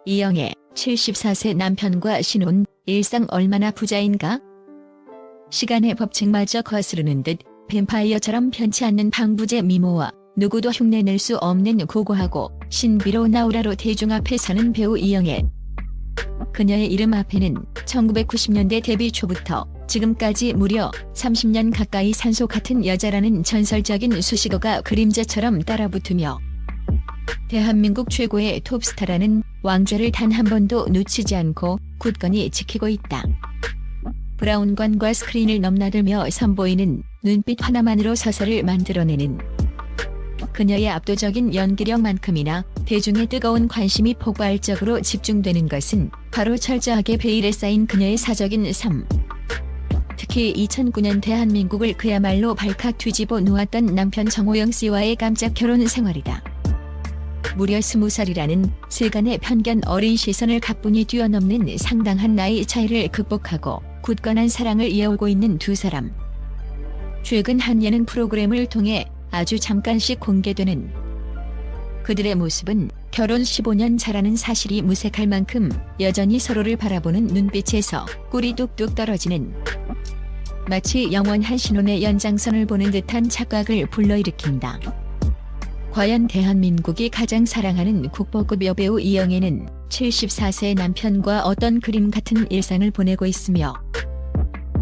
이영애, 74세 남편과 신혼, 일상 얼마나 부자인가? 시간의 법칙마저 거스르는 듯 뱀파이어처럼 편치 않는 방부제 미모와 누구도 흉내낼 수 없는 고고하고 신비로운 아우라로 대중 앞에 서는 배우 이영애. 그녀의 이름 앞에는 1990년대 데뷔 초부터 지금까지 무려 30년 가까이 산소 같은 여자라는 전설적인 수식어가 그림자처럼 따라붙으며 대한민국 최고의 톱스타라는 왕좌를 단 한 번도 놓치지 않고 굳건히 지키고 있다. 브라운관과 스크린을 넘나들며 선보이는 눈빛 하나만으로 서사를 만들어내는 그녀의 압도적인 연기력만큼이나 대중의 뜨거운 관심이 폭발적으로 집중되는 것은 바로 철저하게 베일에 쌓인 그녀의 사적인 삶. 특히 2009년 대한민국을 그야말로 발칵 뒤집어 놓았던 남편 정호영 씨와의 깜짝 결혼 생활이다. 무려 20살이라는 세간의 편견 어린 시선을 가뿐히 뛰어넘는 상당한 나이 차이를 극복하고 굳건한 사랑을 이어오고 있는 두 사람. 최근 한 예능 프로그램을 통해 아주 잠깐씩 공개되는 그들의 모습은 결혼 15년 차라는 사실이 무색할 만큼 여전히 서로를 바라보는 눈빛에서 꿀이 뚝뚝 떨어지는 마치 영원한 신혼의 연장선을 보는 듯한 착각을 불러일으킨다. 과연 대한민국이 가장 사랑하는 국보급 여배우 이영애는 74세 남편과 어떤 그림 같은 일상을 보내고 있으며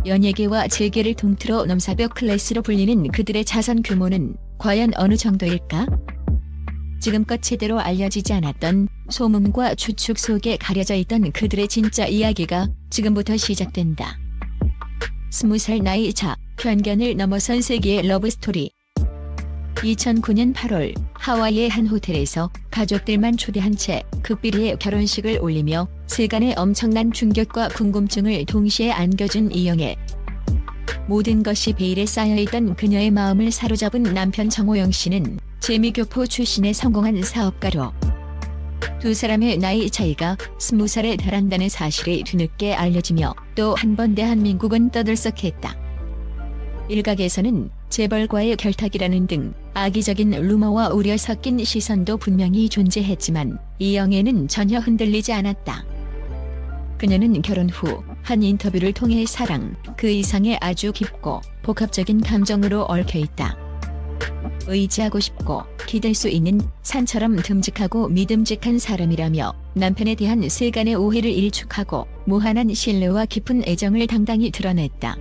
연예계와 재계를 통틀어 넘사벽 클래스로 불리는 그들의 자산 규모는 과연 어느 정도일까? 지금껏 제대로 알려지지 않았던 소문과 추측 속에 가려져 있던 그들의 진짜 이야기가 지금부터 시작된다. 20살 나이 차, 편견을 넘어선 세계의 러브스토리. 2009년 8월 하와이의 한 호텔에서 가족들만 초대한 채 극비리의 결혼식을 올리며 세간의 엄청난 충격과 궁금증을 동시에 안겨준 이영애. 모든 것이 베일에 쌓여있던 그녀의 마음을 사로잡은 남편 정호영 씨는 재미교포 출신의 성공한 사업가로 두 사람의 나이 차이가 20살에 달한다는 사실이 뒤늦게 알려지며 또 한 번 대한민국은 떠들썩했다. 일각에서는 재벌과의 결탁이라는 등 악의적인 루머와 우려 섞인 시선도 분명히 존재했지만 이영애는 전혀 흔들리지 않았다. 그녀는 결혼 후 한 인터뷰를 통해 사랑, 그 이상의 아주 깊고 복합적인 감정으로 얽혀있다. 의지하고 싶고 기댈 수 있는 산처럼 듬직하고 믿음직한 사람이라며 남편에 대한 세간의 오해를 일축하고 무한한 신뢰와 깊은 애정을 당당히 드러냈다.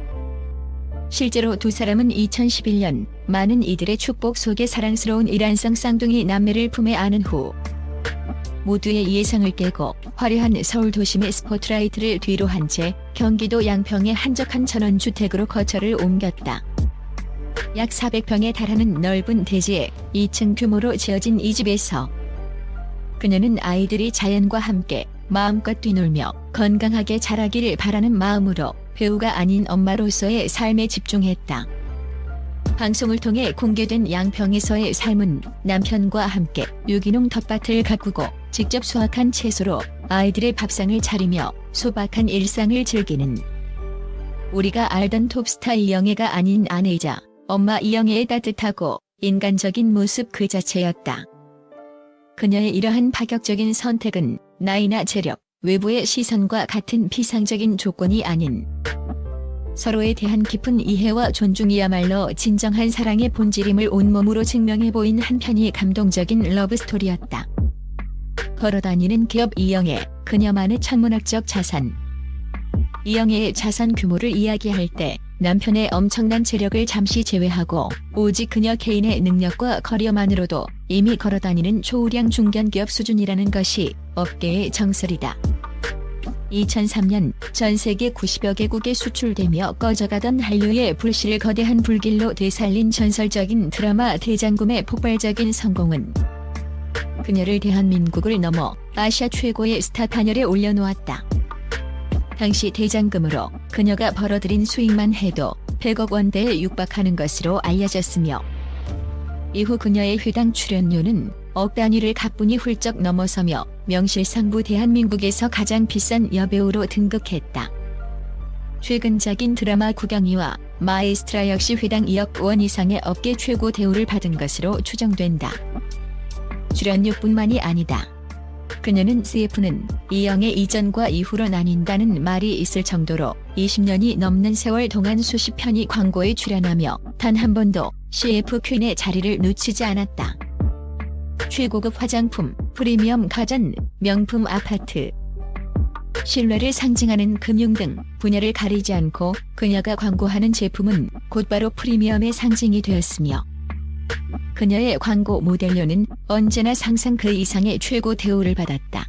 실제로 두 사람은 2011년 많은 이들의 축복 속에 사랑스러운 일란성 쌍둥이 남매를 품에 안은 후 모두의 예상을 깨고 화려한 서울 도심의 스포트라이트를 뒤로 한 채 경기도 양평의 한적한 전원주택으로 거처를 옮겼다. 약 400평에 달하는 넓은 대지에 2층 규모로 지어진 이 집에서 그녀는 아이들이 자연과 함께 마음껏 뛰놀며 건강하게 자라기를 바라는 마음으로 배우가 아닌 엄마로서의 삶에 집중했다. 방송을 통해 공개된 양평에서의 삶은 남편과 함께 유기농 텃밭을 가꾸고 직접 수확한 채소로 아이들의 밥상을 차리며 소박한 일상을 즐기는 우리가 알던 톱스타 이영애가 아닌 아내이자 엄마 이영애의 따뜻하고 인간적인 모습 그 자체였다. 그녀의 이러한 파격적인 선택은 나이나 재력, 외부의 시선과 같은 피상적인 조건이 아닌 서로에 대한 깊은 이해와 존중이야말로 진정한 사랑의 본질임을 온몸으로 증명해 보인 한편이 감동적인 러브스토리였다. 걸어다니는 기업 이영애, 그녀만의 천문학적 자산. 이영애의 자산 규모를 이야기할 때 남편의 엄청난 재력을 잠시 제외하고 오직 그녀 개인의 능력과 커리어만으로도 이미 걸어다니는 초우량 중견기업 수준이라는 것이 업계의 정설이다. 2003년 전 세계 90여 개국에 수출되며 꺼져가던 한류의 불씨를 거대한 불길로 되살린 전설적인 드라마 대장금의 폭발적인 성공은 그녀를 대한민국을 넘어 아시아 최고의 스타 반열에 올려놓았다. 당시 대장금으로 그녀가 벌어들인 수익만 해도 100억 원대에 육박하는 것으로 알려졌으며 이후 그녀의 회당 출연료는 억 단위를 가뿐히 훌쩍 넘어서며 명실상부 대한민국에서 가장 비싼 여배우로 등극했다. 최근작인 드라마 구경이와 마에스트라 역시 회당 2억 원 이상의 업계 최고 대우를 받은 것으로 추정된다. 출연료뿐만이 아니다. 그녀는 CF는 이영애 이전과 이후로 나뉜다는 말이 있을 정도로 20년이 넘는 세월 동안 수십 편의 광고에 출연하며 단 한 번도 CF 퀸의 자리를 놓치지 않았다. 최고급 화장품, 프리미엄 가전, 명품 아파트, 신뢰를 상징하는 금융 등 분야를 가리지 않고 그녀가 광고하는 제품은 곧바로 프리미엄의 상징이 되었으며 그녀의 광고 모델료는 언제나 상상 그 이상의 최고 대우를 받았다.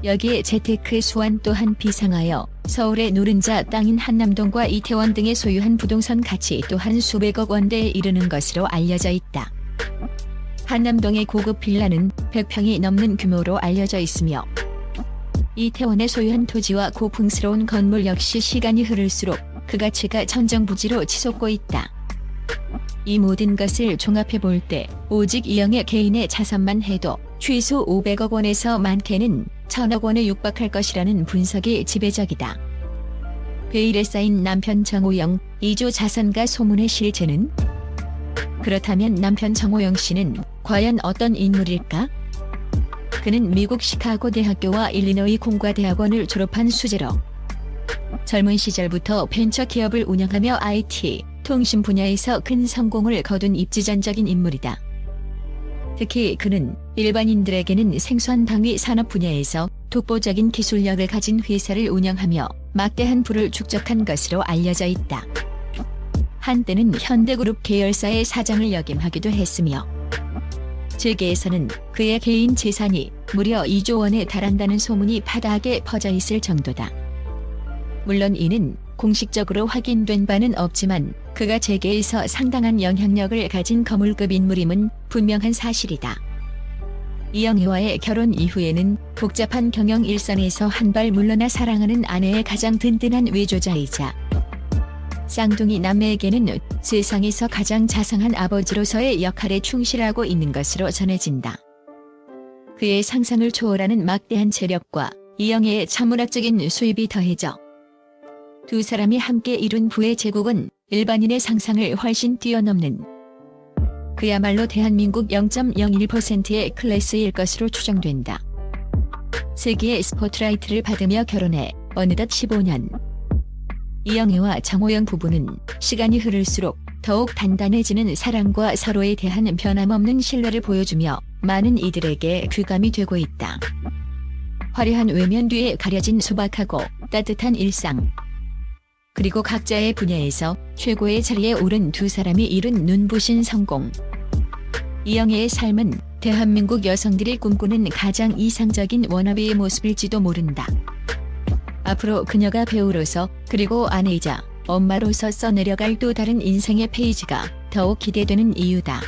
여기에 재테크 수완 또한 비상하여 서울의 노른자 땅인 한남동과 이태원 등에 소유한 부동산 가치 또한 수백억 원대에 이르는 것으로 알려져 있다. 한남동의 고급 빌라는 100평이 넘는 규모로 알려져 있으며 이태원에 소유한 토지와 고풍스러운 건물 역시 시간이 흐를수록 그 가치가 천정부지로 치솟고 있다. 이 모든 것을 종합해 볼 때 오직 이영애 개인의 자산만 해도 최소 500억 원에서 많게는 1000억 원에 육박할 것이라는 분석이 지배적이다. 베일에 쌓인 남편 정호영, 2조 자산가 소문의 실체는? 그렇다면 남편 정호영 씨는 과연 어떤 인물일까? 그는 미국 시카고 대학교와 일리노이 공과대학원을 졸업한 수재로 젊은 시절부터 벤처 기업을 운영하며 IT, 통신 분야에서 큰 성공을 거둔 입지전적인 인물이다. 특히 그는 일반인들에게는 생소한 방위 산업 분야에서 독보적인 기술력을 가진 회사를 운영하며 막대한 부를 축적한 것으로 알려져 있다. 한때는 현대그룹 계열사의 사장을 역임하기도 했으며 재계에서는 그의 개인 재산이 무려 2조 원에 달한다는 소문이 파다하게 퍼져 있을 정도다. 물론 이는 공식적으로 확인된 바는 없지만 그가 재계에서 상당한 영향력을 가진 거물급 인물임은 분명한 사실이다. 이영애와의 결혼 이후에는 복잡한 경영 일선에서 한 발 물러나 사랑하는 아내의 가장 든든한 외조자이자 쌍둥이 남매에게는 세상에서 가장 자상한 아버지로서의 역할에 충실하고 있는 것으로 전해진다. 그의 상상을 초월하는 막대한 재력과 이영애의 천문학적인 수입이 더해져 두 사람이 함께 이룬 부의 제국은 일반인의 상상을 훨씬 뛰어넘는 그야말로 대한민국 0.01%의 클래스일 것으로 추정된다. 세계의 스포트라이트를 받으며 결혼해 어느덧 15년. 이영애와 정호영 부부는 시간이 흐를수록 더욱 단단해지는 사랑과 서로에 대한 변함없는 신뢰를 보여주며 많은 이들에게 귀감이 되고 있다. 화려한 외면 뒤에 가려진 소박하고 따뜻한 일상. 그리고 각자의 분야에서 최고의 자리에 오른 두 사람이 이룬 눈부신 성공. 이영애의 삶은 대한민국 여성들이 꿈꾸는 가장 이상적인 워너비의 모습일지도 모른다. 앞으로 그녀가 배우로서 그리고 아내이자 엄마로서 써내려갈 또 다른 인생의 페이지가 더욱 기대되는 이유다.